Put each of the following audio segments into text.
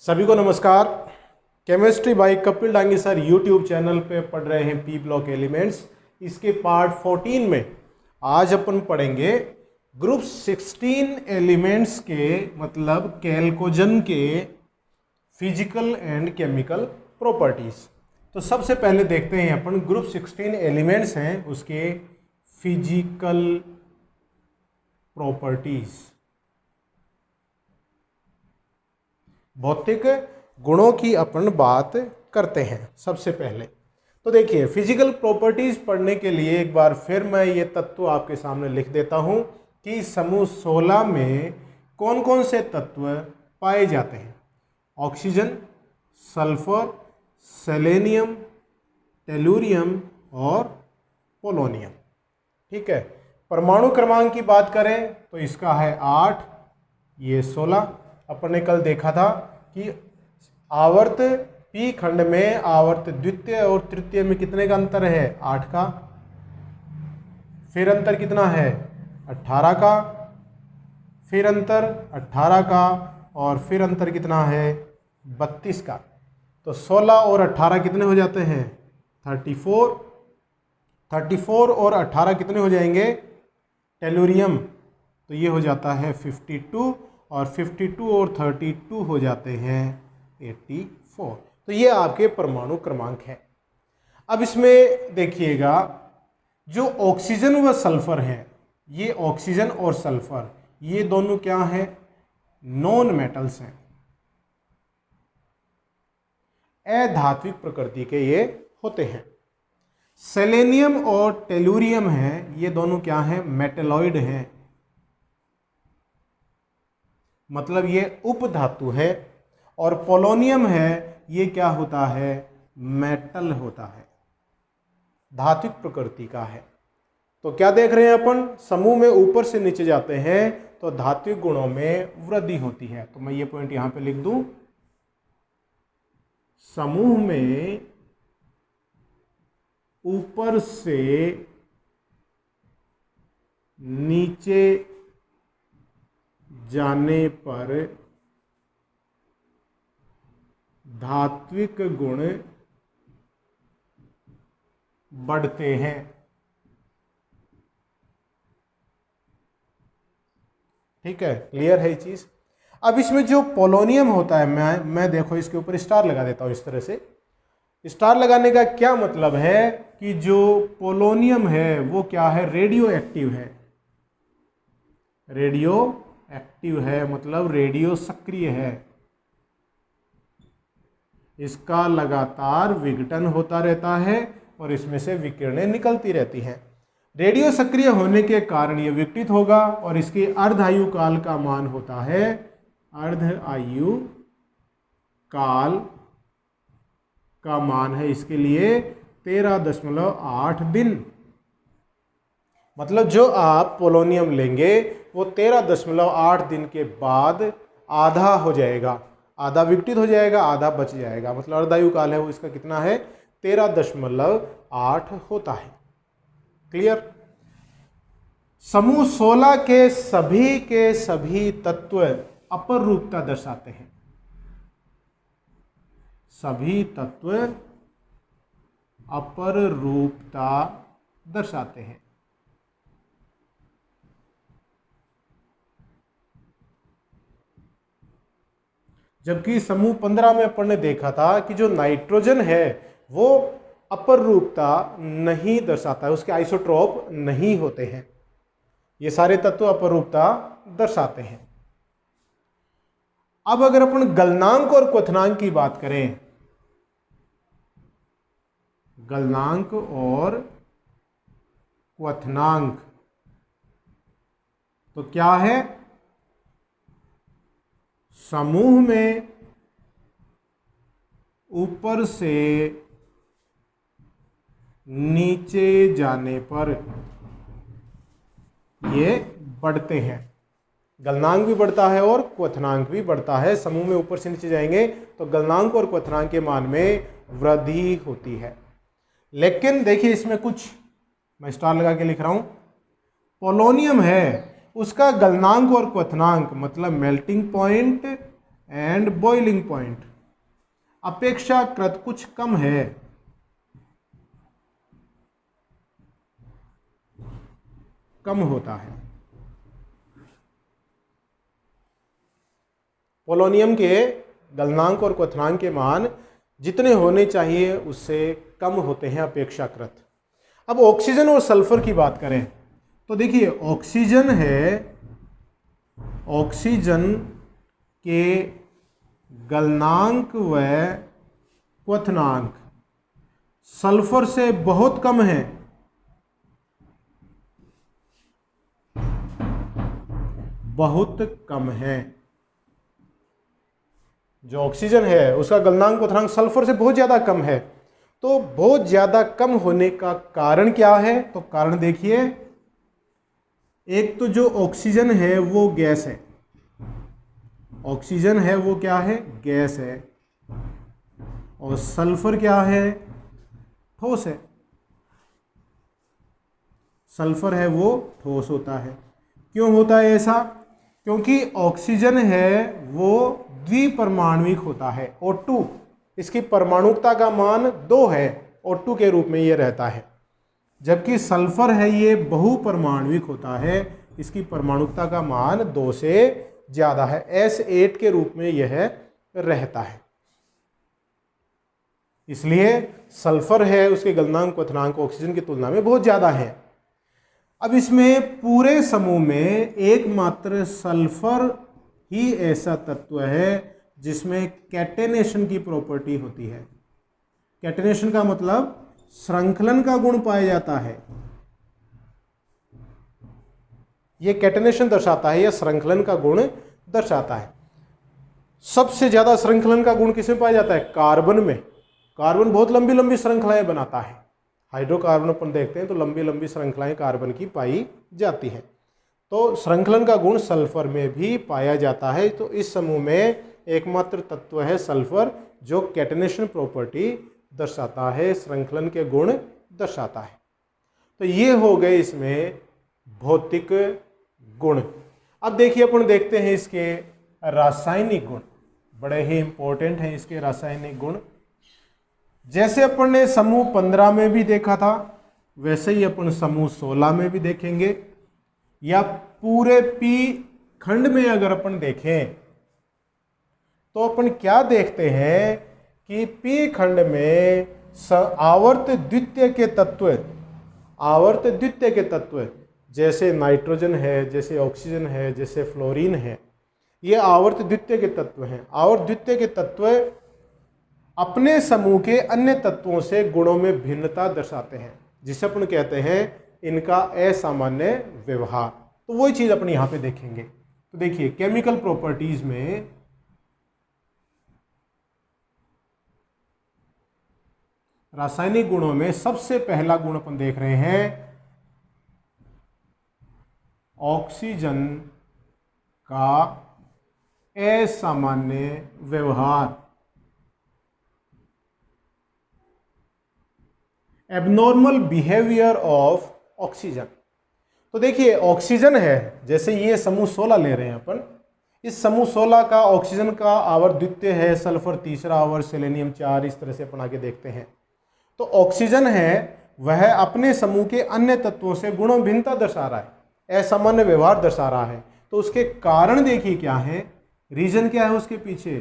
सभी को नमस्कार। Chemistry bye Kapil Dangi sir YouTube channel पे पढ़ रहे हैं पी ब्लॉक एलिमेंट्स। इसके पार्ट 14 में आज अपन पढ़ेंगे ग्रुप 16 एलिमेंट्स के मतलब कैल्कोजन के फिजिकल एंड केमिकल प्रॉपर्टीज। तो सबसे पहले देखते हैं अपन ग्रुप 16 एलिमेंट्स हैं उसके फिजिकल प्रॉपर्टीज, भौतिक गुणों की अपन बात करते हैं। सबसे पहले तो देखिए फिजिकल प्रॉपर्टीज पढ़ने के लिए एक बार फिर मैं ये तत्व आपके सामने लिख देता हूं कि समूह 16 में कौन कौन से तत्व पाए जाते हैं। ऑक्सीजन, सल्फर, सेलेनियम, टेलुरियम और पोलोनियम। ठीक है, परमाणु क्रमांक की बात करें तो इसका है 8, ये 16। अपन ने कल देखा था कि आवर्त पी खंड में आवर्त द्वितीय और तृतीय में कितने का अंतर है, 8 का। फिर अंतर कितना है, 18 का। फिर अंतर 18 का और फिर अंतर कितना है, 32 का। तो 16 और 18 कितने हो जाते हैं, 34। 34 और 18 कितने हो जाएंगे, टेलुरियम, तो ये हो जाता है 52 और 52 और 32 हो जाते हैं 84। तो ये आपके परमाणु क्रमांक है। अब इसमें देखिएगा जो ऑक्सीजन व सल्फर है, ये ऑक्सीजन और सल्फर ये दोनों क्या हैं, नॉन मेटल्स हैं, अधात्विक प्रकृति के ये होते हैं। सेलेनियम और टेलुरियम है, ये दोनों क्या हैं, मेटेलॉइड हैं, मतलब ये उपधातु है। और पोलोनियम है, ये क्या होता है, मेटल होता है, धात्विक प्रकृति का है। तो क्या देख रहे हैं अपन, समूह में ऊपर से नीचे जाते हैं तो धात्विक गुणों में वृद्धि होती है। तो मैं ये पॉइंट यहां पे लिख दूं, समूह में ऊपर से नीचे जाने पर धात्विक गुण बढ़ते हैं। ठीक है, क्लियर है ये चीज। अब इसमें जो पोलोनियम होता है, मैं देखो इसके ऊपर स्टार लगा देता हूं। इस तरह से स्टार लगाने का क्या मतलब है कि जो पोलोनियम है वो क्या है, रेडियो एक्टिव है। रेडियो एक्टिव है मतलब रेडियो सक्रिय है, इसका लगातार विघटन होता रहता है और इसमें से विकिरणें निकलती रहती हैं। रेडियो सक्रिय होने के कारण यह विघटित होगा और इसके अर्ध आयु काल का मान होता है, अर्ध आयु काल का मान है इसके लिए 13.8 दिन। मतलब जो आप पोलोनियम लेंगे वो 13.8 दिन के बाद आधा हो जाएगा, आधा विघटित हो जाएगा, आधा बच जाएगा। मतलब अर्धायु काल है वो इसका कितना है, 13.8 होता है। क्लियर। समूह 16 के सभी तत्व अपर रूपता दर्शाते हैं। सभी तत्व अपर रूपता दर्शाते हैं। जबकि समूह 15 में अपन ने देखा था कि जो नाइट्रोजन है वो अपर रूपता नहीं दर्शाता है, उसके आइसोट्रोप नहीं होते हैं। ये सारे तत्व अपर रूपता दर्शाते हैं। अब अगर अपन गलनांक और क्वथनांक की बात करें, गलनांक और क्वथनांक तो क्या है, समूह में ऊपर से नीचे जाने पर ये बढ़ते हैं। गलनांक भी बढ़ता है और क्वथनांक भी बढ़ता है। समूह में ऊपर से नीचे जाएंगे तो गलनांक और क्वथनांक के मान में वृद्धि होती है। लेकिन देखिए इसमें कुछ मैं स्टार लगा के लिख रहा हूं, पोलोनियम है उसका गलनांक और क्वथनांक मतलब melting point and boiling point अपेक्षाकृत कुछ कम है, कम होता है। पोलोनियम के गलनांक और क्वथनांक के मान जितने होने चाहिए उससे कम होते हैं अपेक्षाकृत। अब ऑक्सीजन और सल्फर की बात करें तो देखिए, ऑक्सीजन है, ऑक्सीजन के गलनांक व क्वथनांक सल्फर से बहुत कम है, बहुत कम है। जो ऑक्सीजन है उसका गलनांक क्वथनांक सल्फर से बहुत ज्यादा कम है। तो बहुत ज्यादा कम होने का कारण क्या है? तो कारण देखिए, एक तो जो ऑक्सीजन है वो गैस है, ऑक्सीजन है वो क्या है? गैस है। और सल्फर क्या है? ठोस है। सल्फर है वो ठोस होता है। क्यों होता है ऐसा? क्योंकि ऑक्सीजन है वो द्विपरमाणुक होता है, O2, इसकी परमाणुकता का मान 2 है, O2 के रूप में ये रहता है। जबकि सल्फर है ये बहुपरमाणुक होता है, इसकी परमाणुकता का मान 2 से ज्यादा है, S8 के रूप में यह रहता है। इसलिए सल्फर है उसके गलनांक क्वथनांक ऑक्सीजन की तुलना में बहुत ज्यादा है। अब इसमें पूरे समूह में एकमात्र सल्फर ही ऐसा तत्व है जिसमें कैटेनेशन की प्रॉपर्टी होती है। कैटेनेशन का मतलब श्रृंखलन का गुण पाया जाता है। यह कैटेनेशन दर्शाता है या श्रृंखलन का गुण दर्शाता है। सबसे ज्यादा श्रृंखलन का गुण किसमें पाया जाता है? कार्बन में। कार्बन बहुत लंबी लंबी श्रृंखलाएं बनाता है। हाइड्रोकार्बन अपन देखते हैं तो लंबी लंबी श्रृंखलाएं कार्बन की पाई जाती हैं। तो श्रृंखलन का गुण सल्फर में भी पाया जाता है। तो इस समूह में एकमात्र तत्व है सल्फर जो कैटेनेशन प्रॉपर्टी दर्शाता है, श्रृंखलन के गुण दर्शाता है। तो ये हो गए इसमें भौतिक गुण। अब देखिए, अपन देखते हैं इसके रासायनिक गुण, बड़े ही इंपॉर्टेंट हैं इसके रासायनिक गुण। जैसे अपन ने समूह 15 में भी देखा था वैसे ही अपन समूह 16 में भी देखेंगे, या पूरे पी खंड में अगर अपन देखें तो अपन क्या देखते हैं कि पी खंड में आवर्त द्वितीय के तत्व, आवर्त द्वितीय के तत्व जैसे नाइट्रोजन है, जैसे ऑक्सीजन है, जैसे फ्लोरीन है, ये आवर्त द्वितीय के तत्व हैं। आवर्त द्वितीय के तत्व अपने समूह के अन्य तत्वों से गुणों में भिन्नता दर्शाते हैं, जिसे अपन कहते हैं इनका असामान्य व्यवहार। तो वही चीज अपन यहां पे देखेंगे। तो देखिए, केमिकल प्रॉपर्टीज में रासायनिक गुणों में सबसे पहला गुण अपन देख रहे हैं ऑक्सीजन का असामान्य व्यवहार, एबनॉर्मल बिहेवियर ऑफ ऑक्सीजन। तो देखिए, ऑक्सीजन है, जैसे ये समूह 16 ले रहे हैं अपन, इस समूह 16 का ऑक्सीजन का आवर्त द्वितीय है, सल्फर तीसरा आवर्त, सेलेनियम 4, इस तरह से अपन आगे देखते हैं। तो ऑक्सीजन है वह अपने समूह के अन्य तत्वों से गुणों भिन्नता दर्शा रहा है, असामान्य व्यवहार दर्शा रहा है। तो उसके कारण देखिए क्या है, रीजन क्या है उसके पीछे,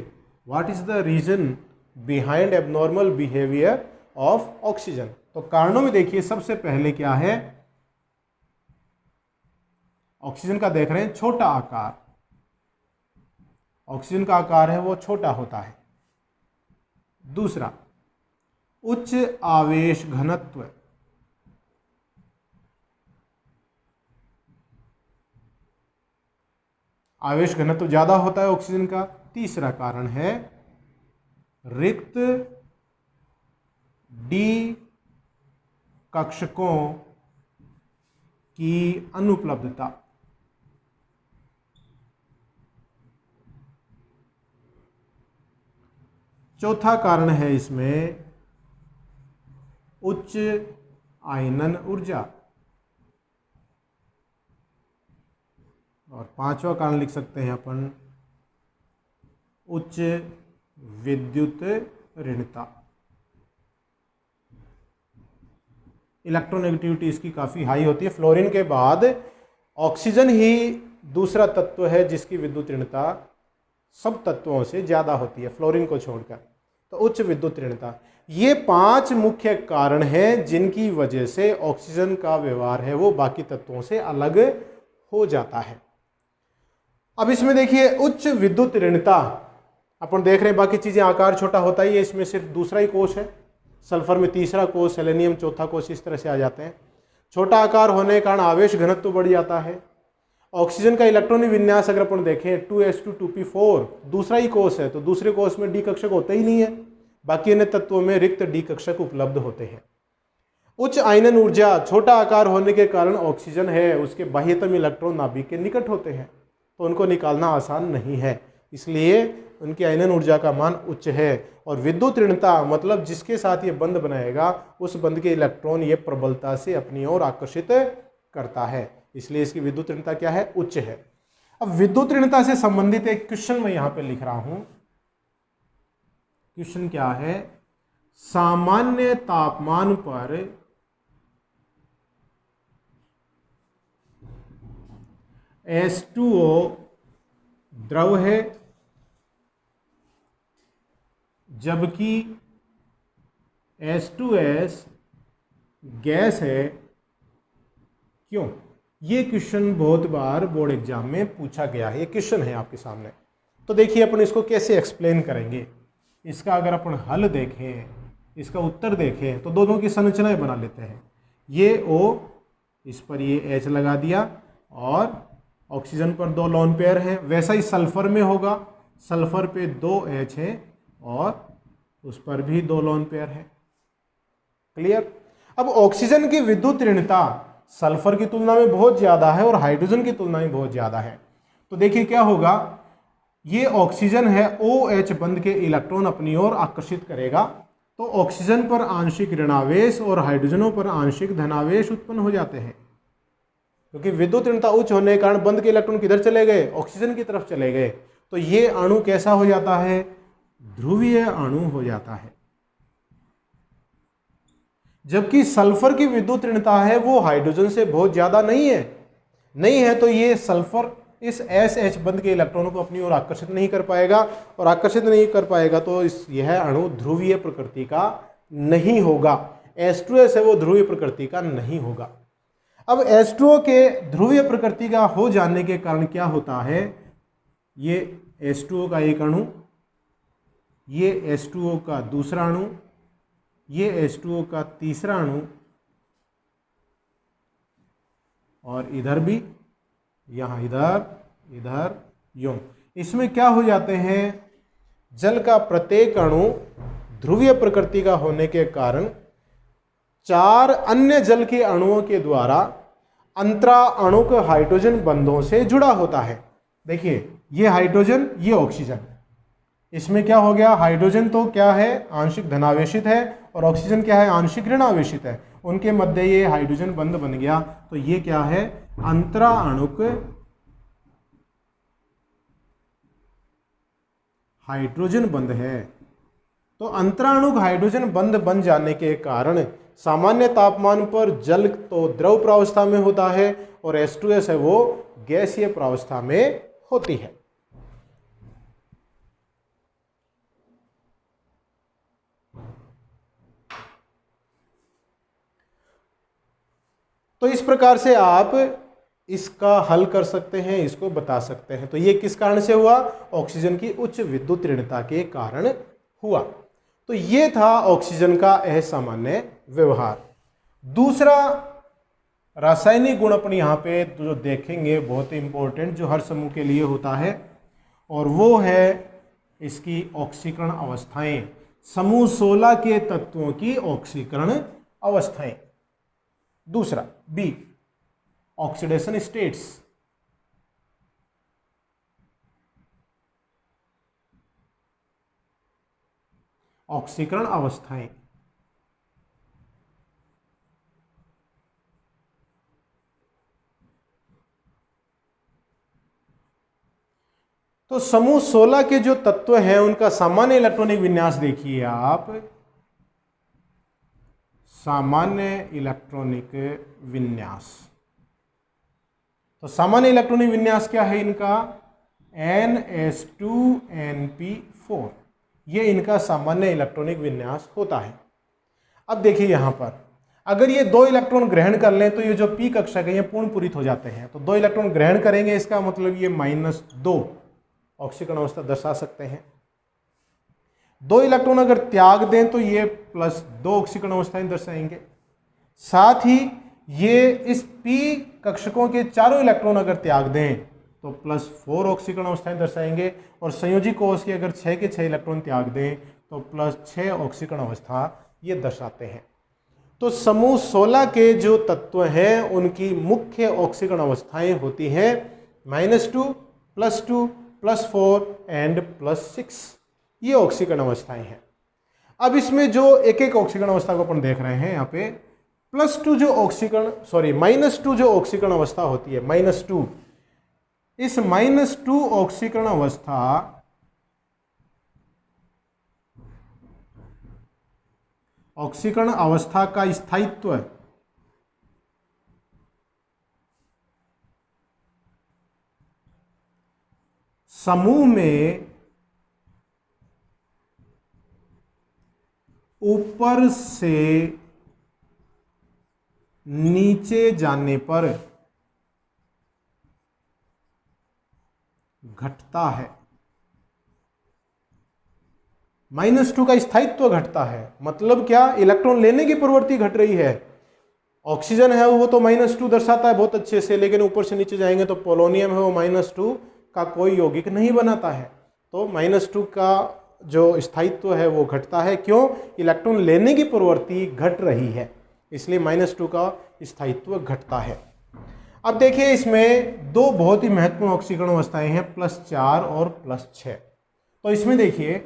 what is the reason behind abnormal behaviour of oxygen. तो कारणों में देखिए, सबसे पहले क्या है, ऑक्सीजन का देख रहे हैं छोटा आकार, ऑक्सीजन का आकार है वो छोटा होता है। दूसरा, उच्च आवेश घनत्व, आवेश घनत्व ज्यादा होता है ऑक्सीजन का। तीसरा कारण है रिक्त डी कक्षकों की अनुपलब्धता। चौथा कारण है इसमें उच्च आयनन ऊर्जा। और पांचवा कारण लिख सकते हैं अपन उच्च विद्युत ऋणता। इलेक्ट्रोनेगेटिविटी इसकी काफ़ी हाई होती है। फ्लोरीन के बाद ऑक्सीजन ही दूसरा तत्व है जिसकी विद्युत ऋणता सब तत्वों से ज़्यादा होती है, फ्लोरीन को छोड़कर। तो उच्च विद्युत ऋणता, ये 5 मुख्य कारण हैं जिनकी वजह से ऑक्सीजन का व्यवहार है वो बाकी तत्वों से अलग हो जाता है। अब इसमें देखिए उच्च विद्युत ऋणता, अपन देख रहे हैं बाकी चीज़ें आकार छोटा होता ही है, इसमें सिर्फ दूसरा ही कोष है। सल्फर में तीसरा कोष, सेलेनियम चौथा कोष, इस तरह से आ जाते हैं। छोटा आकार होने के कारण आवेश घनत्व बढ़ जाता है। ऑक्सीजन का इलेक्ट्रॉनिक विन्यास अगर अपन देखें 2s2 2p4 दूसरा ही कोष है, तो दूसरे कोष में डी कक्षक होते ही नहीं है, बाकी अन्य तत्वों में रिक्त डी कक्षक उपलब्ध होते हैं। उच्च आयनन ऊर्जा, छोटा आकार होने के कारण ऑक्सीजन है उसके बाह्यतम इलेक्ट्रॉन नाभिक के निकट होते हैं, तो उनको निकालना आसान नहीं है, इसलिए उनकी आयनन ऊर्जा का मान उच्च है। और विद्युत ऋणता मतलब जिसके साथ ये बंध बनाएगा उस बंध के इलेक्ट्रॉन ये प्रबलता से अपनी ओर आकर्षित करता है, इसलिए इसकी विद्युत ऋणता क्या है, उच्च है। अब विद्युत ऋणता से संबंधित एक क्वेश्चन मैं यहां पे लिख रहा हूं। क्वेश्चन क्या है, सामान्य तापमान पर H2O द्रव है जबकि H2S गैस है, क्यों? ये क्वेश्चन बहुत बार बोर्ड एग्जाम में पूछा गया है, ये क्वेश्चन है आपके सामने। तो देखिए अपन इसको कैसे एक्सप्लेन करेंगे। इसका अगर अपन हल देखें, इसका उत्तर देखें, तो दोनों की संरचनाएं बना लेते हैं। ये O, इस पर ये H लगा दिया, और ऑक्सीजन पर 2 लोन पेयर हैं। वैसा ही सल्फर में होगा, सल्फर पे 2 H है और उस पर भी 2 लोन पेयर है। क्लियर? अब ऑक्सीजन की विद्युत ऋणता सल्फर की तुलना में बहुत ज्यादा है और हाइड्रोजन की तुलना में बहुत ज्यादा है। तो देखिए क्या होगा, ये ऑक्सीजन है, OH बंध के इलेक्ट्रॉन अपनी ओर आकर्षित करेगा, तो ऑक्सीजन पर आंशिक ऋणावेश और हाइड्रोजनों पर आंशिक धनावेश उत्पन्न हो जाते हैं, क्योंकि विद्युत ऋणता उच्च होने के कारण बंध के इलेक्ट्रॉन किधर चले गए, ऑक्सीजन की तरफ चले गए। तो ये अणु कैसा हो जाता है, ध्रुवीय अणु हो जाता है। जबकि सल्फर की विद्युत ऋणता है वो हाइड्रोजन से बहुत ज्यादा नहीं है, तो ये सल्फर इस SH बंध के इलेक्ट्रॉनों को अपनी ओर आकर्षित नहीं कर पाएगा, और आकर्षित नहीं कर पाएगा तो यह अणु ध्रुवीय प्रकृति का नहीं होगा। H2S है वो ध्रुवीय प्रकृति का नहीं होगा। अब H2O के ध्रुवीय प्रकृति का हो जाने के कारण क्या होता है, ये H2O का एक अणु, ये H2O का दूसरा अणु, ये H2O का तीसरा अणु, और इधर भी, यहां इधर यूं, इसमें क्या हो जाते हैं, जल का प्रत्येक अणु ध्रुवीय प्रकृति का होने के कारण 4 अन्य जल के अणुओं के द्वारा अंतरा अणुक हाइड्रोजन बंधों से जुड़ा होता है। देखिए ये हाइड्रोजन, ये ऑक्सीजन, इसमें क्या हो गया, हाइड्रोजन तो क्या है, आंशिक धनावेशित है, और ऑक्सीजन क्या है, आंशिक ऋणावेशित है। उनके मध्य ये हाइड्रोजन बंध बन गया, तो ये क्या है, अंतरा अणुक हाइड्रोजन बंध है। तो अंतराणुक हाइड्रोजन बंध बन जाने के कारण सामान्य तापमान पर जल तो द्रव प्रावस्था में होता है और H2S है वो गैसीय प्रावस्था में होती है। तो इस प्रकार से आप इसका हल कर सकते हैं, इसको बता सकते हैं। तो ये किस कारण से हुआ, ऑक्सीजन की उच्च विद्युत ऋणता के कारण हुआ। तो ये था ऑक्सीजन का असामान्य व्यवहार। दूसरा रासायनिक गुण अपन यहाँ पे जो देखेंगे बहुत ही इंपॉर्टेंट, जो हर समूह के लिए होता है, और वो है इसकी ऑक्सीकरण अवस्थाएं। समूह 16 के तत्वों की ऑक्सीकरण अवस्थाएं। दूसरा बी, ऑक्सीडेशन स्टेट्स। ऑक्सीकरण अवस्थाएं। तो तो समूह 16 के जो तत्व हैं उनका सामान्य इलेक्ट्रॉनिक विन्यास देखिए आप, सामान्य इलेक्ट्रॉनिक विन्यास। तो सामान्य इलेक्ट्रॉनिक विन्यास क्या है इनका, NS2Np4, ये इनका सामान्य इलेक्ट्रॉनिक विन्यास होता है। अब देखिए यहां पर अगर ये 2 इलेक्ट्रॉन ग्रहण कर लें तो ये जो p कक्षक है ये पूर्ण पूरित हो जाते हैं। तो 2 इलेक्ट्रॉन ग्रहण करेंगे, इसका मतलब ये -2 ऑक्सीकरण अवस्था दर्शा सकते हैं। 2 इलेक्ट्रॉन अगर त्याग दें तो ये +2 ऑक्सीकरण अवस्थाएं दर्शाएंगे। साथ ही ये इस p कक्षकों के चारों इलेक्ट्रॉन अगर त्याग दें तो +4 ऑक्सीकरण अवस्थाएं दर्शाएंगे। और संयोजी कोष के अगर 6 के 6 इलेक्ट्रॉन त्याग दें तो +6 ऑक्सीकरण अवस्था ये दर्शाते हैं। तो समूह 16 के जो तत्व हैं उनकी मुख्य ऑक्सीकरण अवस्थाएं होती हैं -2, +2, +4 एंड +6, ये ऑक्सीकरण अवस्थाएं हैं। अब इसमें जो एक एक ऑक्सीकरण अवस्था को अपन देख रहे हैं यहाँ पे, -2 जो ऑक्सीकरण अवस्था होती है, -2, इस -2 ऑक्सीकरण अवस्था का स्थायित्व समूह में ऊपर से नीचे जाने पर घटता है। -2 का स्थायित्व घटता है, मतलब क्या, इलेक्ट्रॉन लेने की प्रवृत्ति घट रही है। ऑक्सीजन है वो तो -2 दर्शाता है बहुत अच्छे से, लेकिन ऊपर से नीचे जाएंगे तो पोलोनियम है वो -2 का कोई यौगिक नहीं बनाता है। तो -2 का जो स्थायित्व है वो घटता है। क्यों? इलेक्ट्रॉन लेने की प्रवृत्ति घट रही है, इसलिए -2 का स्थायित्व घटता है। अब देखिए इसमें 2 बहुत ही महत्वपूर्ण ऑक्सीकरण अवस्थाएं हैं, +4 और +6। तो इसमें देखिए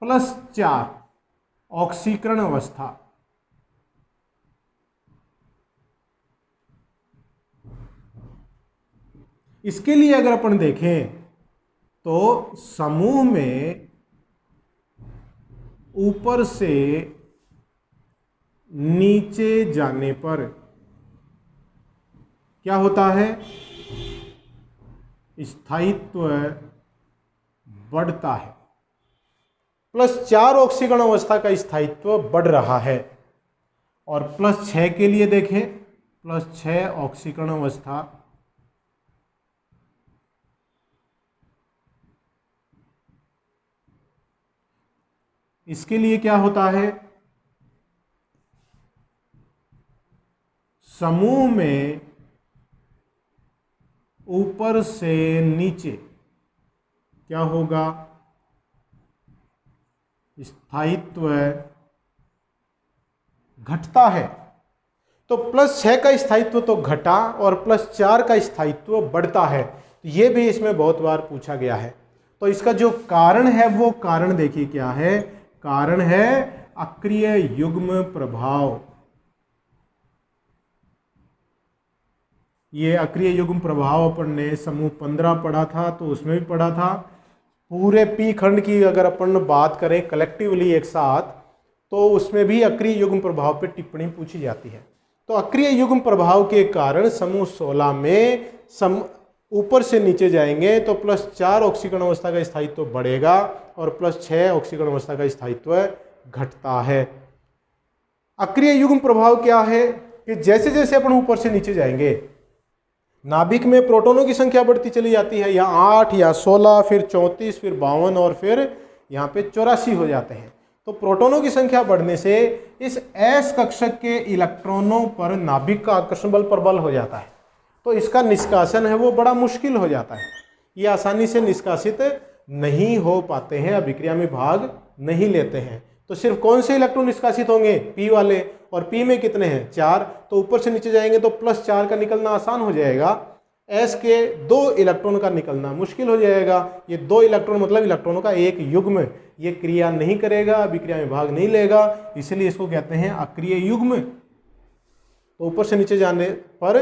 +4 ऑक्सीकरण अवस्था, इसके लिए अगर अपन देखें तो समूह में ऊपर से नीचे जाने पर क्या होता है, स्थायित्व बढ़ता है। +4 ऑक्सीकरण अवस्था का स्थायित्व बढ़ रहा है। और +6 के लिए देखें, +6 ऑक्सीकरण अवस्था इसके लिए क्या होता है, समूह में ऊपर से नीचे क्या होगा, स्थायित्व घटता है। तो +6 का स्थायित्व तो घटा और +4 का स्थायित्व बढ़ता है। ये भी इसमें बहुत बार पूछा गया है। तो इसका जो कारण है वो कारण देखिए क्या है, कारण है अक्रिय युग्म प्रभाव। ये अक्रिय युग्म प्रभाव अपन ने समूह 15 पढ़ा था, तो उसमें भी पढ़ा था। पूरे पी खंड की अगर अपन बात करें कलेक्टिवली एक साथ, तो उसमें भी अक्रिय युग्म प्रभाव पे टिप्पणी पूछी जाती है। तो अक्रिय युग्म प्रभाव के कारण समूह 16 में ऊपर से नीचे जाएंगे तो +4 ऑक्सीकरण अवस्था का स्थायित्व बढ़ेगा और +6 ऑक्सीकरण अवस्था का स्थायित्व घटता है। अक्रिय युग्म प्रभाव क्या है कि जैसे जैसे अपन ऊपर से नीचे जाएंगे, नाभिक में प्रोटॉनों की संख्या बढ़ती चली जाती है, यहाँ 8 या 16, फिर 34, फिर 52 और फिर यहाँ पे 84 हो जाते हैं। तो प्रोटॉनों की संख्या बढ़ने से इस S कक्षक के इलेक्ट्रॉनों पर नाभिक का आकर्षण बल प्रबल हो जाता है। तो इसका निष्कासन है वो बड़ा मुश्किल हो जाता है, ये आसानी से निष्कासित नहीं हो पाते हैं, अभिक्रिया में भाग नहीं लेते हैं। तो सिर्फ कौन से इलेक्ट्रॉन निष्कासित होंगे, P वाले, और P में कितने हैं, 4। तो ऊपर से नीचे जाएंगे तो +4 का निकलना आसान हो जाएगा, S के 2 इलेक्ट्रॉन का निकलना मुश्किल हो जाएगा। ये 2 इलेक्ट्रॉन मतलब इलेक्ट्रॉनों का एक युग्म, ये क्रिया नहीं करेगा, अभिक्रिया में भाग नहीं लेगा, इसलिए इसको कहते हैं अक्रिय युग्म। तो ऊपर से नीचे जाने पर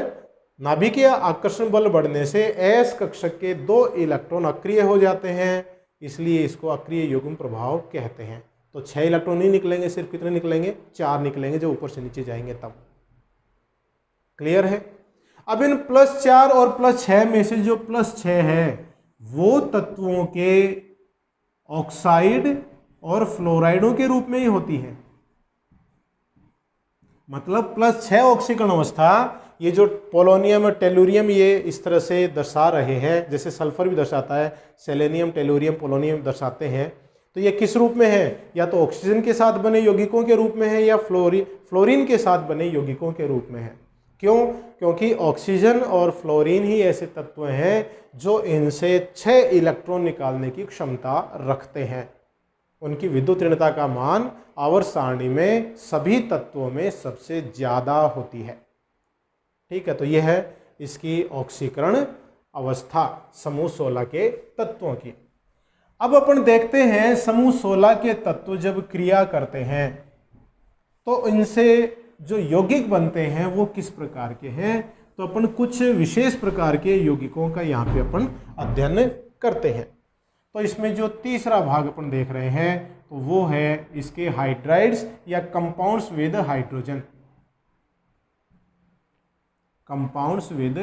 नाभिकीय आकर्षण बल बढ़ने से एस कक्षक के 2 इलेक्ट्रॉन अक्रिय हो जाते हैं, इसलिए इसको अक्रिय युग्म प्रभाव कहते हैं। तो 6 इलेक्ट्रॉन नहीं निकलेंगे, सिर्फ कितने निकलेंगे? 4 निकलेंगे, जो ऊपर से नीचे जाएंगे तब। क्लियर है? अब इन +4 और +6 में से जो +6 है वो तत्वों के ऑक्साइड और फ्लोराइडों के रूप में ही होती है। मतलब +6 ऑक्सीकरण अवस्था, ये जो पोलोनियम और टेलुरियम ये इस तरह से दर्शा रहे हैं, जैसे सल्फर भी दर्शाता है, सेलेनियम, टेलुरियम, पोलोनियम दर्शाते हैं, तो ये किस रूप में है? या तो ऑक्सीजन के साथ बने यौगिकों के रूप में है या फ्लोरीन के साथ बने यौगिकों के रूप में है। क्यों? क्योंकि ऑक्सीजन और फ्लोरीन ही ऐसे तत्व हैं जो इनसे 6 इलेक्ट्रॉन निकालने की क्षमता रखते हैं। उनकी विद्युत ऋणता का मान आवर्त सारणी में सभी तत्वों में सबसे ज़्यादा होती है। ठीक है, तो यह है इसकी ऑक्सीकरण अवस्था समूह 16 के तत्वों की। अब अपन देखते हैं समूह 16 के तत्व जब क्रिया करते हैं तो इनसे जो यौगिक बनते हैं वो किस प्रकार के हैं। तो अपन कुछ विशेष प्रकार के यौगिकों का यहाँ पे अपन अध्ययन करते हैं। तो इसमें जो तीसरा भाग अपन देख रहे हैं तो वो है इसके हाइड्राइड्स या compounds with hydrogen. Compounds with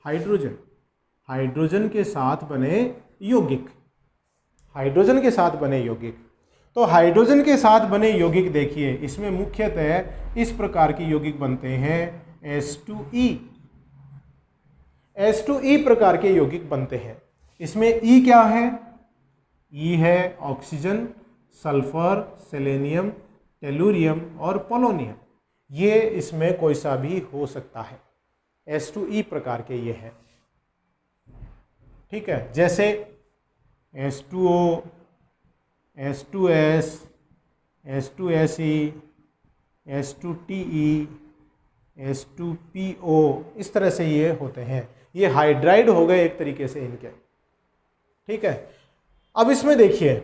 hydrogen, hydrogen के साथ बने यौगिक, हाइड्रोजन के साथ बने यौगिक। तो हाइड्रोजन के साथ बने यौगिक देखिए, इसमें मुख्यतः इस प्रकार के यौगिक बनते हैं H2E। H2E प्रकार के यौगिक बनते हैं। इसमें E क्या है? E है ऑक्सीजन, सल्फर, सेलेनियम, टेलुरियम और पोलोनियम। ये इसमें कोई सा भी हो सकता है। H2E प्रकार के ये है। ठीक है, जैसे H2O, H2S, H2Se, H2Te, H2PO, इस तरह से ये होते हैं। ये हाइड्राइड हो गए एक तरीके से इनके। ठीक है, अब इसमें देखिए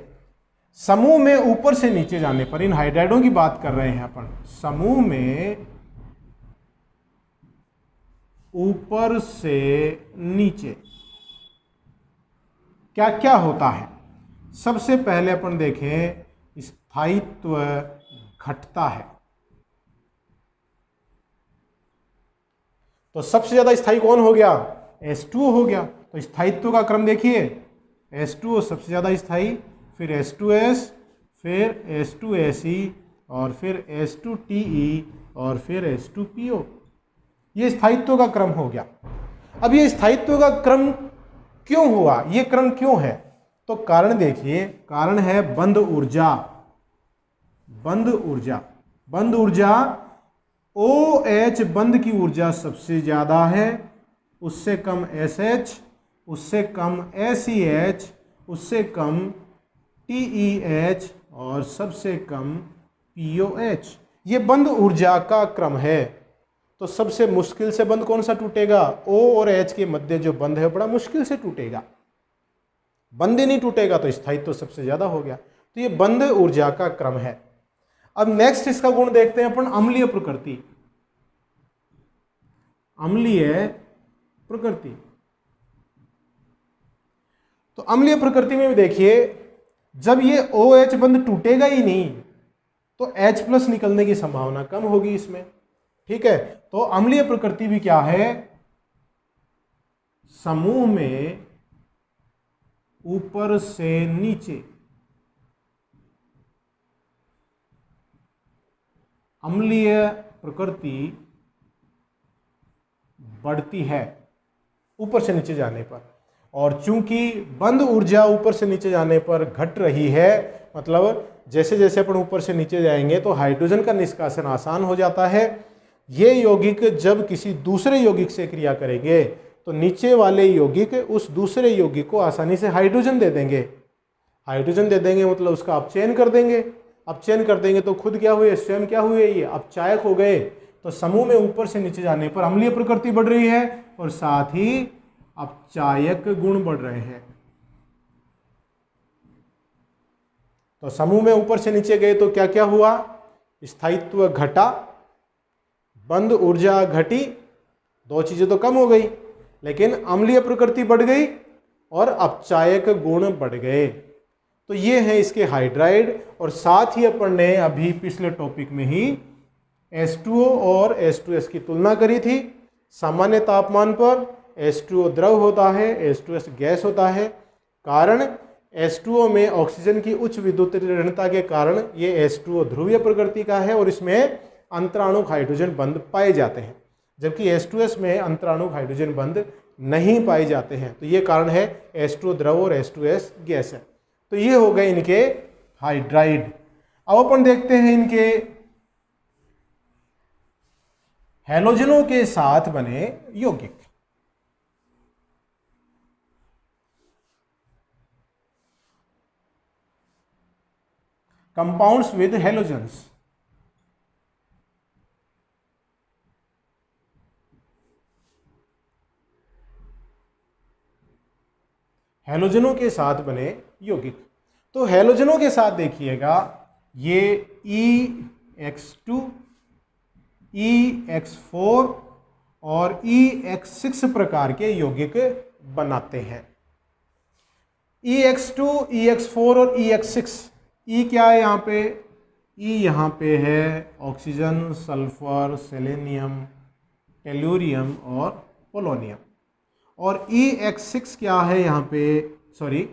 समूह में ऊपर से नीचे जाने पर, इन हाइड्राइडों की बात कर रहे हैं अपन, समूह में ऊपर से नीचे क्या क्या होता है। सबसे पहले अपन देखें, स्थायित्व घटता है। तो सबसे ज्यादा स्थायी कौन हो गया? H2O हो गया। तो स्थायित्व का क्रम देखिए, H2O सबसे ज्यादा स्थायी, फिर H2S, फिर H2Se और फिर H2Te और फिर H2PO। ये स्थायित्व का क्रम हो गया। अब ये स्थायित्व का क्रम क्यों हुआ? ये क्रम क्यों है? तो कारण देखिए, कारण है बंध ऊर्जा। बंध ऊर्जा, बंध ऊर्जा OH बंध की ऊर्जा सबसे ज्यादा है, उससे कम SH, उससे कम SEH, उससे कम TEH और सबसे कम POH। ये बंध ऊर्जा का क्रम है। तो सबसे मुश्किल से बंध कौन सा टूटेगा? O और H के मध्य जो बंध है बड़ा मुश्किल से टूटेगा। बंध ही नहीं टूटेगा तो स्थायित्व तो सबसे ज्यादा हो गया। तो ये बंध ऊर्जा का क्रम है। अब नेक्स्ट इसका गुण देखते हैं अपन, अम्लीय प्रकृति। अम्लीय प्रकृति, तो अम्लीय प्रकृति में भी देखिए, जब ये OH बंध टूटेगा ही नहीं तो H+ निकलने की संभावना कम होगी इसमें। ठीक है, तो अम्लीय प्रकृति भी क्या है? समूह में ऊपर से नीचे अम्लीय प्रकृति बढ़ती है ऊपर से नीचे जाने पर। और चूंकि बंध ऊर्जा ऊपर से नीचे जाने पर घट रही है, मतलब जैसे जैसे अपन ऊपर से नीचे जाएंगे तो हाइड्रोजन का निष्कासन आसान हो जाता है। ये यौगिक जब किसी दूसरे यौगिक से क्रिया करेंगे तो नीचे वाले यौगिक उस दूसरे यौगिक को आसानी से हाइड्रोजन दे देंगे। हाइड्रोजन दे देंगे मतलब उसका अपचयन कर देंगे। अपचयन कर देंगे तो खुद क्या हुए? स्वयं क्या हुए? ये अपचायक हो गए। तो समूह में ऊपर से नीचे जाने पर अम्लीय प्रकृति बढ़ रही है और साथ ही अपचायक गुण बढ़ रहे हैं। तो समूह में ऊपर से नीचे गए तो क्या क्या हुआ? स्थायित्व घटा, बंध ऊर्जा घटी दो चीज़ें तो कम हो गई, लेकिन अम्लीय प्रकृति बढ़ गई और अपचायक गुण बढ़ गए। तो ये है इसके हाइड्राइड। और साथ ही अपन ने अभी पिछले टॉपिक में ही H2O और H2S की तुलना करी थी। सामान्य तापमान पर H2O द्रव होता है, H2S गैस होता है। कारण H2O में ऑक्सीजन की उच्च विद्युत ऋणता के कारण ये H2O ध्रुवीय प्रकृति का है और इसमें अंतराणुक हाइड्रोजन बंध पाए जाते हैं, जबकि H2S में अंतराणुक हाइड्रोजन बंध नहीं पाए जाते हैं। तो ये कारण है H2O द्रव और H2S गैस है। तो ये हो गए इनके हाइड्राइड। अब अपन देखते हैं इनके हैलोजनों के साथ बने यौगिक। Compounds with halogens. हैलोजनों के साथ बने यौगिक। तो हैलोजनों के साथ देखिएगा, ये EX2, EX4 और EX6 प्रकार के यौगिक बनाते हैं। EX2, EX4 और EX6। E क्या है यहाँ पे? E यहाँ पे है ऑक्सीजन, सल्फर, सेलेनियम, टेल्यूरियम और पोलोनियम। और EX6 क्या है यहाँ पे? सॉरी,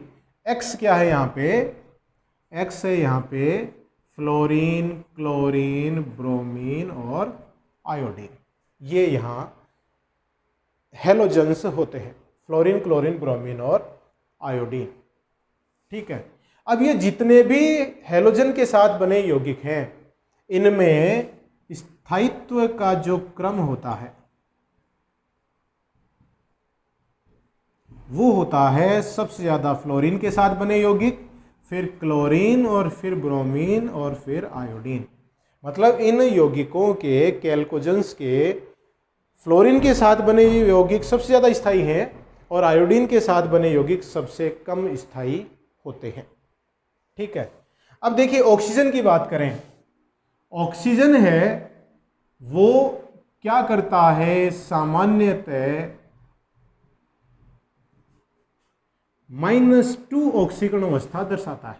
X क्या है यहाँ पे? X है यहाँ पे फ्लोरीन, क्लोरीन, ब्रोमीन और आयोडीन। ये यहाँ हैलोजन्स होते हैं, फ्लोरीन, क्लोरीन, ब्रोमीन और आयोडीन। ठीक है। अब ये जितने भी हैलोजन के साथ बने यौगिक हैं, इनमें स्थायित्व का जो क्रम होता है वो होता है सबसे ज़्यादा फ्लोरीन के साथ बने यौगिक, फिर क्लोरीन और फिर ब्रोमीन और फिर आयोडीन। मतलब इन यौगिकों के कैल्कोजन्स के फ्लोरीन के साथ बने यौगिक सबसे ज़्यादा स्थायी हैं और आयोडीन के साथ बने यौगिक सबसे कम स्थायी होते हैं। ठीक है। अब देखिए ऑक्सीजन की बात करें। ऑक्सीजन है वो क्या करता है? सामान्यतः -2 ऑक्सीकरण अवस्था दर्शाता है।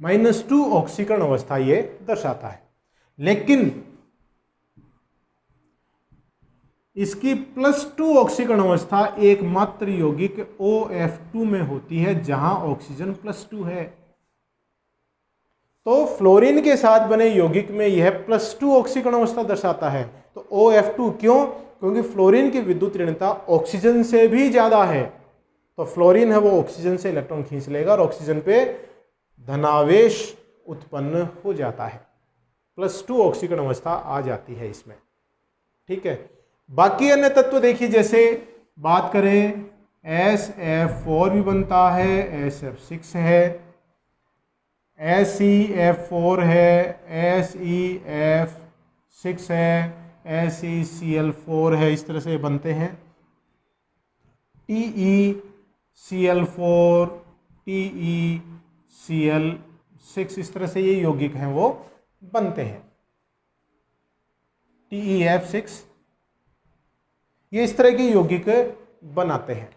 -2 ऑक्सीकरण अवस्था ये दर्शाता है, लेकिन इसकी +2 ऑक्सीकरण अवस्था एकमात्र यौगिक OF2 में होती है, जहां ऑक्सीजन +2 है। तो फ्लोरीन के साथ बने यौगिक में यह +2 ऑक्सीकरण अवस्था दर्शाता है। तो OF2 क्यों? क्योंकि फ्लोरीन की विद्युत ऋणता ऑक्सीजन से भी ज्यादा है। तो फ्लोरीन है वो ऑक्सीजन से इलेक्ट्रॉन खींच लेगा और ऑक्सीजन पे धनावेश उत्पन्न हो जाता है, +2 ऑक्सीकरण अवस्था आ जाती है इसमें। ठीक है। बाकी अन्य तत्व देखिए, जैसे बात करें SF4 भी बनता है, SF6 है, SeF4 है, SeF6 है, SeCl4 है, इस तरह से बनते हैं। TeCl4, TeCl6, इस तरह से ये यौगिक हैं वो बनते हैं। TeF6 ये इस तरह के यौगिक बनाते हैं।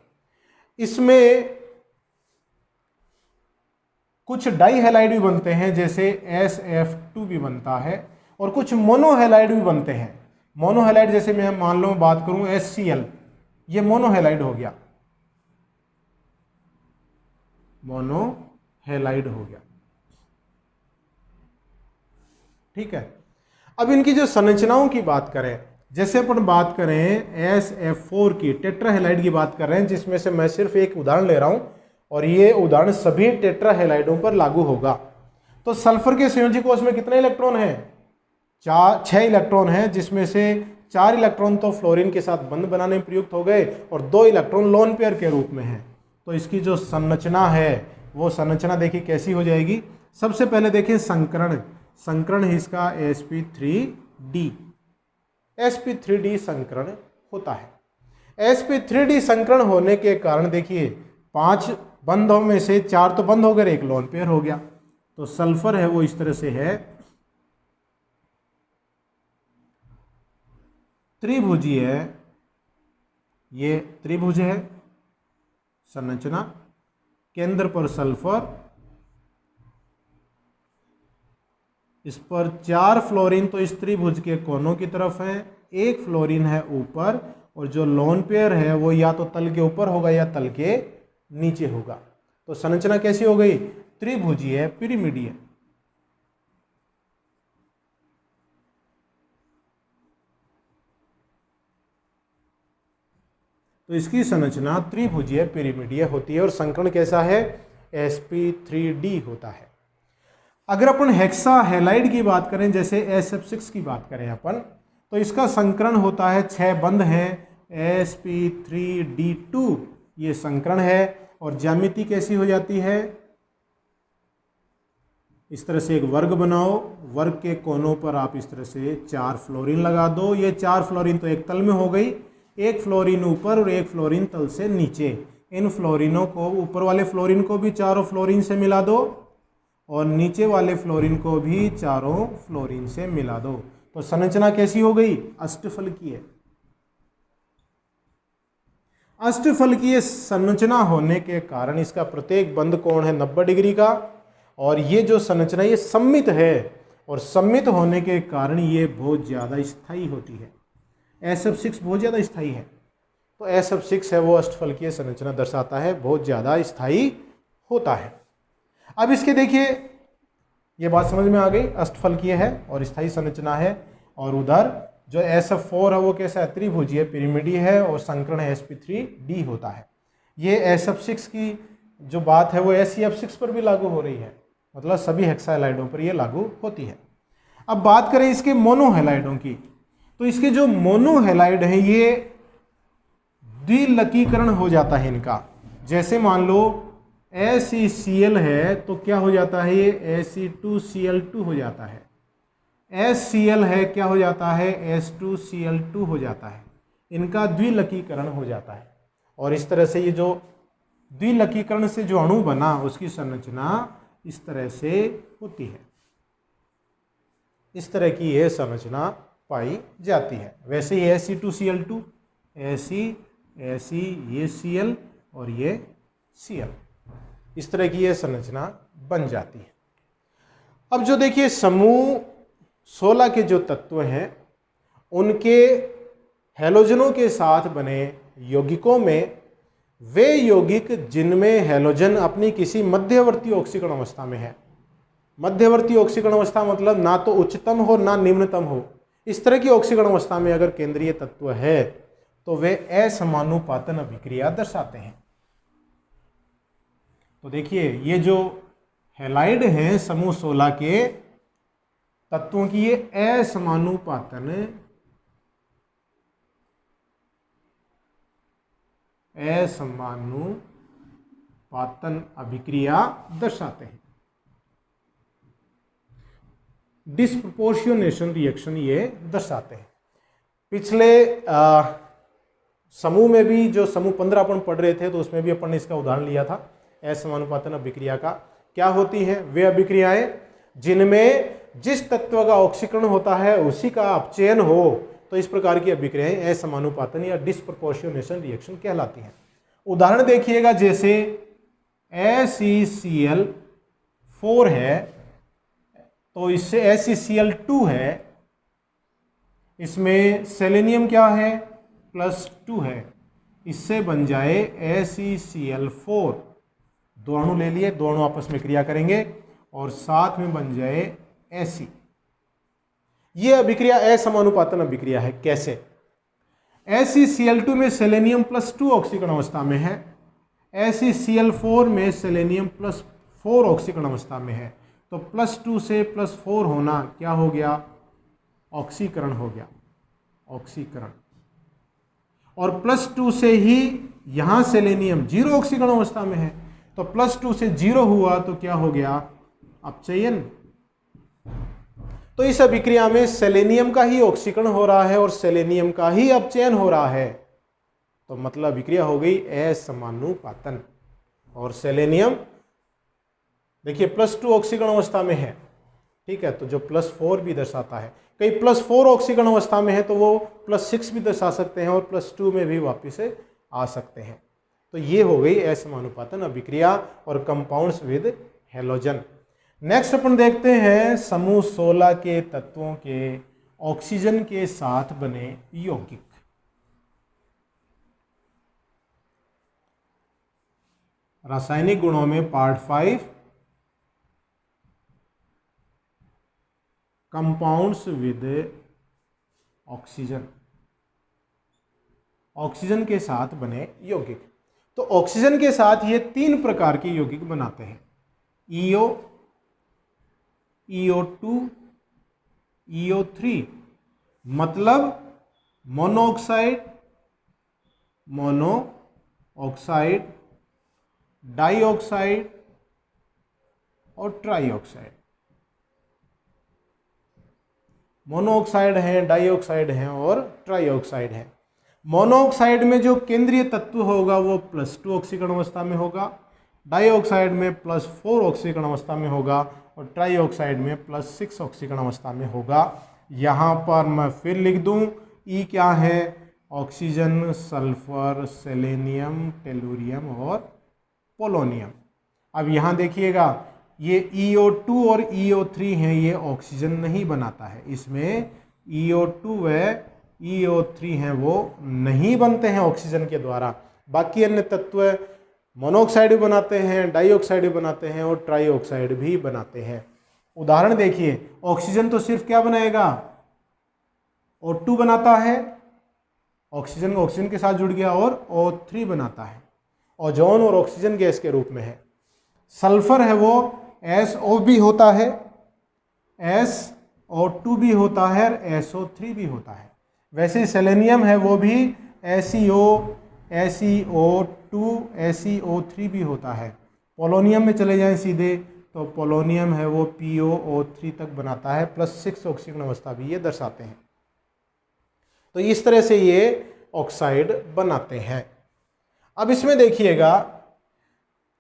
इसमें कुछ डाई हैलाइड भी बनते हैं, जैसे SF2 भी बनता है, और कुछ मोनोहैलाइड भी बनते हैं। मोनोहैलाइड जैसे मैं मान लो बात करूं HCl, ये मोनोहैलाइड हो गया, मोनोहैलाइड हो गया। ठीक है। अब इनकी जो संरचनाओं की बात करें, जैसे अपन बात करें SF4 की, टेट्राहैलाइड की बात कर रहे हैं, जिसमें से मैं सिर्फ एक उदाहरण ले रहा हूं और ये उदाहरण सभी टेट्राहैलाइडों पर लागू होगा। तो सल्फर के संयोजी कोष में कितने इलेक्ट्रॉन हैं? 6 इलेक्ट्रॉन हैं, जिसमें से 4 इलेक्ट्रॉन तो फ्लोरीन के साथ बंध बनाने में प्रयुक्त हो गए और 2 इलेक्ट्रॉन लोन पेयर के रूप में हैं। तो इसकी जो संरचना है वो संरचना देखिए कैसी हो जाएगी। सबसे पहले देखिए संकरण, संकरण है इसका sp3d, sp3d संकरण होता है। sp3d संकरण होने के कारण देखिए 5 बंधों में से 4 तो बंद हो गए, एक लोन पेयर हो गया। तो सल्फर है वो इस तरह से है, त्रिभुजीय है, ये त्रिभुज है संरचना, केंद्र पर सल्फर, इस पर 4 फ्लोरीन तो इस त्रिभुज के कोनों की तरफ है, 1 फ्लोरीन है ऊपर, और जो लोन पेयर है वो या तो तल के ऊपर होगा या तल के नीचे होगा। तो संरचना कैसी हो गई? त्रिभुजीय पिरामिडीय। तो इसकी संरचना त्रिभुजीय पिरामिडीय होती है और संकरण कैसा है? sp3d होता है। अगर अपन हेक्सा हैलाइड की बात करें, जैसे SF6 की बात करें अपन, तो इसका संकरण होता है 6 बंध हैं, sp3d2 ये संकरण है। और ज्यामिति कैसी हो जाती है? इस तरह से एक वर्ग बनाओ, वर्ग के कोनों पर आप इस तरह से 4 फ्लोरीन लगा दो। ये 4 फ्लोरीन तो एक तल में हो गई, 1 फ्लोरीन ऊपर और 1 फ्लोरीन तल से नीचे। इन फ्लोरीनों को, ऊपर वाले फ्लोरीन को भी चारों फ्लोरीन से मिला दो और नीचे वाले फ्लोरीन को भी चारों फ्लोरीन से मिला दो। तो संरचना कैसी हो गई? अष्टफलकीय। अष्टफलकीय संरचना होने के कारण इसका प्रत्येक बंध कोण है 90 डिग्री का, और ये जो संरचना ये सममित है, और सममित होने के कारण ये बहुत ज़्यादा स्थायी होती है। SF6 बहुत ज़्यादा स्थायी है, तो SF6 है वो अष्टफलकीय संरचना दर्शाता है, बहुत ज़्यादा स्थायी होता है। अब इसके देखिए, ये बात समझ में आ गई, अष्टफलकीय है और स्थायी संरचना है। और उधर जो SF4 है वो कैसा है? त्रिभुजीय पिरामिडीय है और संकरण sp3d होता है। ये SF6 की जो बात है वो SeF6 पर भी लागू हो रही है, मतलब सभी हेक्साहैलाइडों पर ये लागू होती है। अब बात करें इसके मोनोहैलाइडों की, तो इसके जो मोनोहैलाइड हैं ये द्विलकीकरण हो जाता है इनका। जैसे मान लो ACCl है तो क्या हो जाता है? ये Ac2Cl2 हो जाता है। HCl है, क्या हो जाता है? H2Cl2 हो जाता है। इनका द्विलकीकरण हो जाता है, और इस तरह से ये जो द्विलकीकरण से जो अणु बना उसकी संरचना इस तरह से होती है। इस तरह की यह संरचना पाई जाती है। वैसे ही Ac2Cl2, Ac ये Cl और ये Cl, इस तरह की यह संरचना बन जाती है। अब जो देखिए समूह 16 के जो तत्व हैं उनके हैलोजनों के साथ बने यौगिकों में वे यौगिक जिनमें हैलोजन अपनी किसी मध्यवर्ती ऑक्सीकरण अवस्था में है। मध्यवर्ती ऑक्सीकरण अवस्था मतलब ना तो उच्चतम हो ना निम्नतम हो, इस तरह की ऑक्सीकरण अवस्था में अगर केंद्रीय तत्व है तो वे असमानुपातन अभिक्रिया दर्शाते हैं। तो देखिए ये जो हैलाइड हैं समूह 16 के तत्वों की ये असमानुपातन अभिक्रिया दर्शाते हैं। डिस्प्रपोर्शनेशन रिएक्शन ये दर्शाते हैं। पिछले समूह में भी जो समूह 15 अपन पढ़ रहे थे तो उसमें भी अपन ने इसका उदाहरण लिया था असमानुपातन अभिक्रिया का। क्या होती हैं वे अभिक्रियाएं? जिनमें जिस तत्व का ऑक्सीकरण होता है उसी का अपचयन हो, तो इस प्रकार की अभिक्रियाएं असमानुपातन या डिस्प्रपोर्शनेशन रिएक्शन कहलाती हैं। उदाहरण देखिएगा, जैसे ACCl4 है तो इससे ACCl2 है, इसमें सेलेनियम क्या है? +2 है, इससे बन जाए ACCl4। दो अणु ले लिए, दो अणु आपस में क्रिया करेंगे और साथ में बन जाए Ac। ये अभिक्रिया असमानुपातन अभिक्रिया है। कैसे? ACCl2 में सेलेनियम +2 ऑक्सीकरण अवस्था में है, ACCl4 में सेलेनियम +4 ऑक्सीकरण अवस्था में है, तो +2 से +4 होना क्या हो गया? ऑक्सीकरण हो गया, ऑक्सीकरण। और +2 से ही यहां सेलेनियम 0 ऑक्सीकरण अवस्था में है, तो +2 से 0 हुआ तो क्या हो गया? अपचयन। तो इस अभिक्रिया में सेलेनियम का ही ऑक्सीकरण हो रहा है और सेलेनियम का ही अपचयन हो रहा है, तो मतलब अभिक्रिया हो गई असमानुपातन। और सेलेनियम देखिए +2 ऑक्सीकरण अवस्था में है, ठीक है, तो जो +4 भी दर्शाता है। कई +4 ऑक्सीकरण अवस्था में है तो वो +6 भी दर्शा सकते हैं और +2 में भी वापिस से आ सकते हैं। तो ये हो गई असमानुपातन अभिक्रिया और कंपाउंड्स विद हेलोजन। नेक्स्ट अपन देखते हैं समूह 16 के तत्वों के ऑक्सीजन के साथ बने यौगिक। रासायनिक गुणों में part 5 compounds with oxygen, oxygen के साथ बने यौगिक। तो ऑक्सीजन के साथ ये 3 प्रकार के यौगिक बनाते हैं, EO, EO2, EO3, मतलब मोनोऑक्साइड, मोनोऑक्साइड, डाइऑक्साइड और ट्राइऑक्साइड। मोनोऑक्साइड हैं, डाइऑक्साइड हैं और ट्राइऑक्साइड हैं। मोनोऑक्साइड में जो केंद्रीय तत्व होगा वो +2 ऑक्सीकरण अवस्था में होगा, डाइऑक्साइड में +4 ऑक्सीकरण अवस्था में होगा और ट्राइऑक्साइड में +6 ऑक्सीकरण अवस्था में होगा। यहाँ पर मैं फिर लिख दूँ, ई क्या है, ऑक्सीजन, सल्फर, सेलेनियम, टेलुरियम और पोलोनियम। अब यहाँ देखिएगा ये EO2 और EO3 हैं, ये ऑक्सीजन नहीं बनाता है, इसमें EO2 व EO3 हैं वो नहीं बनते हैं ऑक्सीजन के द्वारा। बाकी अन्य तत्व मोनोऑक्साइड भी बनाते हैं, डाइऑक्साइड भी बनाते हैं और ट्राइऑक्साइड भी बनाते हैं। उदाहरण देखिए, ऑक्सीजन तो सिर्फ क्या बनाएगा, O2 बनाता है, ऑक्सीजन ऑक्सीजन के साथ जुड़ गया और O3 बनाता है, ओजोन और ऑक्सीजन गैस के रूप में है। सल्फर है वो SO भी होता है, SO2 भी होता है और SO3 भी होता है। वैसे सेलेनियम है वो भी SeO, SeO2, SeO3 भी होता है। पोलोनियम में चले जाएं सीधे तो पोलोनियम है वो POO3 तक बनाता है, +6 ऑक्सीकरण अवस्था भी ये दर्शाते हैं। तो इस तरह से ये ऑक्साइड बनाते हैं। अब इसमें देखिएगा,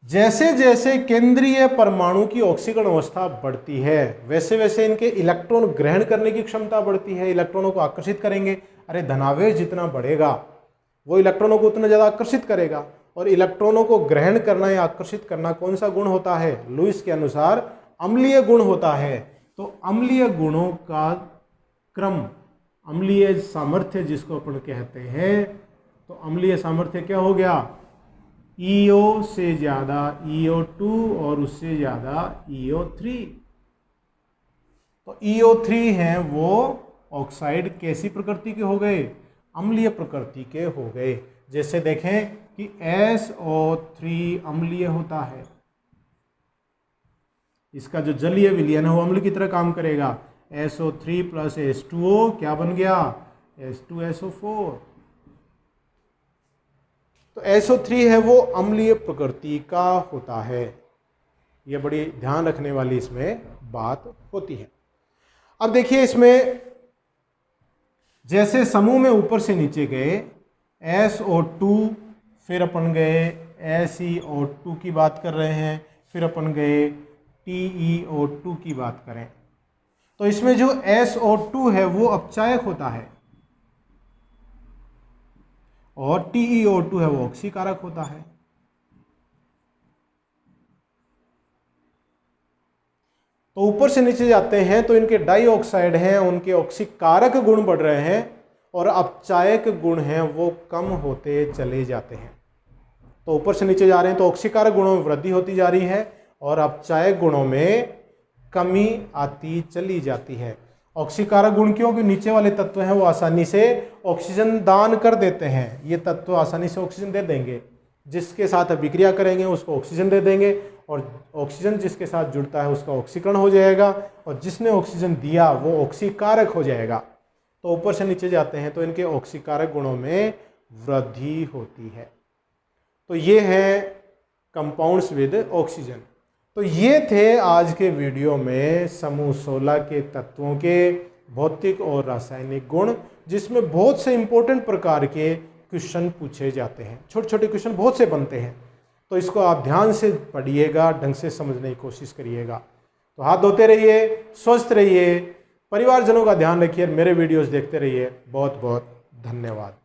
जैसे जैसे केंद्रीय परमाणु की ऑक्सीकरण अवस्था बढ़ती है वैसे वैसे इनके इलेक्ट्रॉन ग्रहण करने की क्षमता बढ़ती है, इलेक्ट्रॉनों को आकर्षित करेंगे। अरे धनावेश जितना बढ़ेगा वो इलेक्ट्रॉनों को उतना ज़्यादा आकर्षित करेगा, और इलेक्ट्रॉनों को ग्रहण करना या आकर्षित करना कौन सा गुण होता है, लुईस के अनुसार अम्लीय गुण होता है। तो अम्लीय गुणों का क्रम, अम्लीय सामर्थ्य जिसको अपन कहते हैं, तो अम्लीय सामर्थ्य क्या हो गया, EO से ज़्यादा EO2 और उससे ज़्यादा EO3। तो EO3 हैं वो ऑक्साइड कैसी प्रकृति के हो गए, अम्लीय प्रकृति के हो गए। जैसे देखें कि SO3 अम्लीय होता है, इसका जो जलीय विलयन है वो अम्ल की तरह काम करेगा। SO3 + H2O क्या बन गया, H2SO4। तो SO3 है वो अम्लीय प्रकृति का होता है। ये बड़ी ध्यान रखने वाली इसमें बात होती है। अब देखिए इसमें जैसे समूह में ऊपर से नीचे गए, SO2, फिर अपन गए SeO2 की बात कर रहे हैं, फिर अपन गए TeO2 की बात करें, तो इसमें जो SO2 है वो अपचायक होता है और TeO2 है वो ऑक्सीकारक होता है। तो ऊपर से नीचे जाते हैं तो इनके डाइऑक्साइड हैं, उनके ऑक्सीकारक गुण बढ़ रहे हैं और अपचायक गुण हैं वो कम होते चले जाते हैं। तो ऊपर से नीचे जा रहे हैं तो ऑक्सीकारक गुणों में वृद्धि होती जा रही है और अपचायक गुणों में कमी आती चली जाती है। ऑक्सीकारक गुण क्योंकि नीचे वाले तत्व हैं वो आसानी से ऑक्सीजन दान कर देते हैं, ये तत्व आसानी से ऑक्सीजन दे देंगे, जिसके साथ अभिक्रिया करेंगे उसको ऑक्सीजन दे देंगे और ऑक्सीजन जिसके साथ जुड़ता है उसका ऑक्सीकरण हो जाएगा और जिसने ऑक्सीजन दिया वो ऑक्सीकारक हो जाएगा। तो ऊपर से नीचे जाते हैं तो इनके ऑक्सीकारक गुणों में वृद्धि होती है। तो ये है कंपाउंड्स विद ऑक्सीजन। तो ये थे आज के वीडियो में समूह 16 के तत्वों के भौतिक और रासायनिक गुण, जिसमें बहुत से इंपॉर्टेंट प्रकार के क्वेश्चन पूछे जाते हैं। छोटे छोटे क्वेश्चन बहुत से बनते हैं, तो इसको आप ध्यान से पढ़िएगा, ढंग से समझने की कोशिश करिएगा। तो हाथ धोते रहिए, स्वस्थ रहिए, परिवारजनों का ध्यान रखिए, मेरे वीडियोस देखते रहिए। बहुत बहुत धन्यवाद।